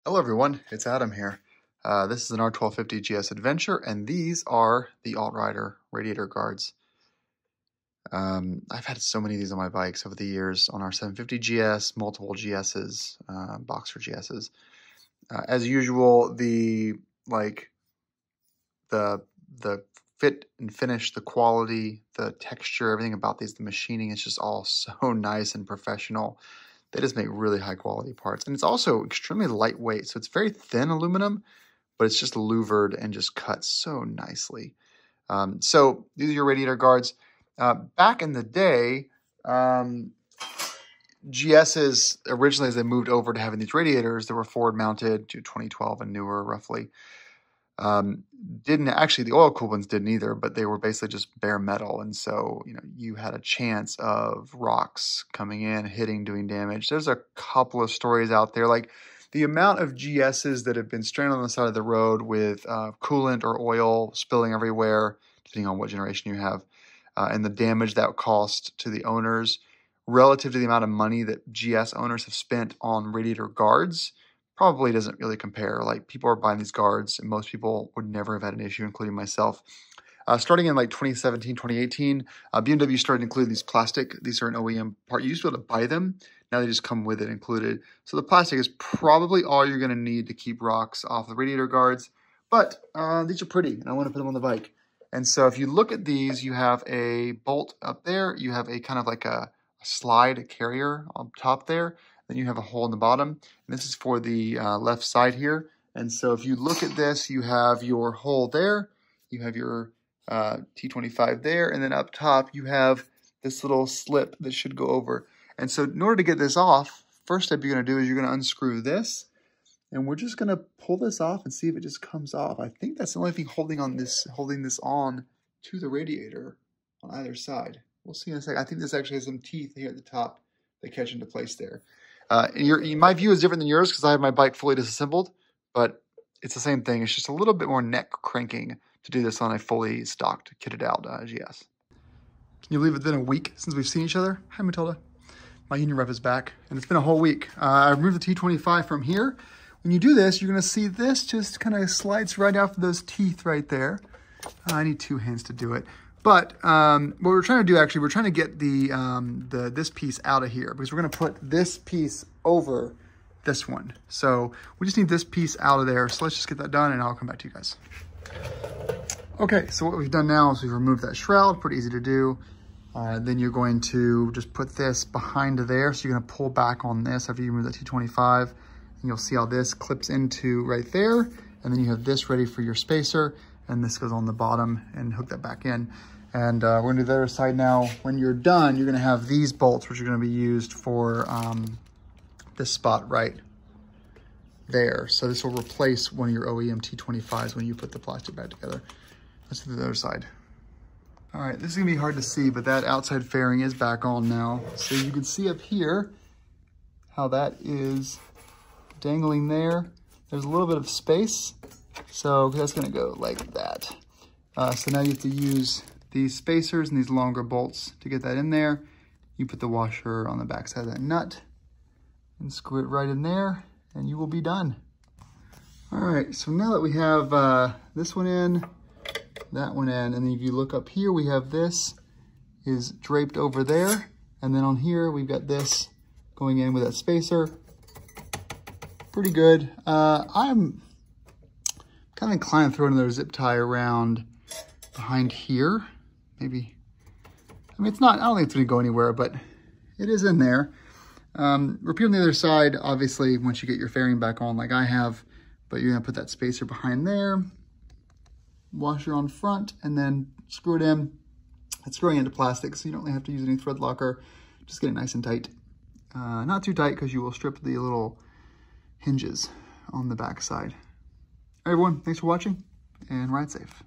Hello everyone, it's Adam here. This is an R1250GS Adventure, and these are the AltRider Radiator guards. I've had so many of these on my bikes over the years, on our 750GS, multiple GSs, Boxer GSs. As usual, the fit and finish, the quality, the texture, everything about these, the machining, it's just all so nice and professional. They just make really high quality parts. And it's also extremely lightweight. So it's very thin aluminum, but it's just louvered and just cut so nicely. So these are your radiator guards. Back in the day, GSs, originally as they moved over to having these radiators that were forward mounted to 2012 and newer roughly, didn't actually, the oil cooled ones didn't either, but they were basically just bare metal. And so, you had a chance of rocks coming in, hitting, doing damage. There's a couple of stories out there, like the amount of GSs that have been stranded on the side of the road with coolant or oil spilling everywhere, depending on what generation you have, and the damage that cost to the owners relative to the amount of money that GS owners have spent on radiator guards probably doesn't really compare. Like, people are buying these guards, and most people would never have had an issue, including myself. Starting in like 2017, 2018, BMW started including these plastic. These are an OEM part. You used to be able to buy them. Now they just come with it included. So the plastic is probably all you're going to need to keep rocks off the radiator guards. But these are pretty, and I want to put them on the bike. And so if you look at these, you have a bolt up there. You have a kind of like a slide carrier on top there. Then you have a hole in the bottom, and this is for the left side here. And so if you look at this, you have your hole there, you have your T25 there, and then up top you have this little slip that should go over. And so in order to get this off, first step you're going to do is you're going to unscrew this, and we're just going to pull this off and see if it just comes off. I think that's the only thing holding this on to the radiator on either side. We'll see in a second. I think this actually has some teeth here at the top that catch into place there. My view is different than yours because I have my bike fully disassembled, but it's the same thing. It's just a little bit more neck cranking to do this on a fully stocked, kitted out GS. Can you believe it's been a week since we've seen each other? Hi, Matilda. My union rep is back, and it's been a whole week. I removed the T25 from here. When you do this, you're going to see this just kind of slides right out of those teeth right there. I need two hands to do it. But what we're trying to do, actually, we're trying to get this piece out of here because we're going to put this piece over this one. So we just need this piece out of there. So let's just get that done, and I'll come back to you guys. Okay, so what we've done now is we've removed that shroud. Pretty easy to do. Then you're going to just put this behind there. So you're going to pull back on this after you remove that T25. And you'll see how this clips into right there. And then you have this ready for your spacer. And this goes on the bottom, and hook that back in. And we're gonna do the other side now. When you're done, you're gonna have these bolts, which are gonna be used for this spot right there. So this will replace one of your OEM T25s when you put the plastic back together. Let's do the other side. All right, this is gonna be hard to see, but that outside fairing is back on now. So you can see up here how that is dangling there. There's a little bit of space. So that's going to go like that. So now you have to use these spacers and these longer bolts to get that in there. You put the washer on the back side of that nut and screw it right in there, and you will be done. All right, so now that we have this one in, that one in, and then if you look up here, we have this is draped over there. And then on here, we've got this going in with that spacer. Pretty good. I'm kind of inclined to throw another zip tie around behind here. Maybe, I mean, it's not, I don't think it's gonna go anywhere, but it is in there. Repeat on the other side, obviously, once you get your fairing back on like I have, but you're gonna put that spacer behind there, washer on front, and then screw it in. It's screwing into plastic, so you don't really have to use any thread locker. Just get it nice and tight. Not too tight because you will strip the little hinges on the back side. All right, everyone, thanks for watching, and ride safe.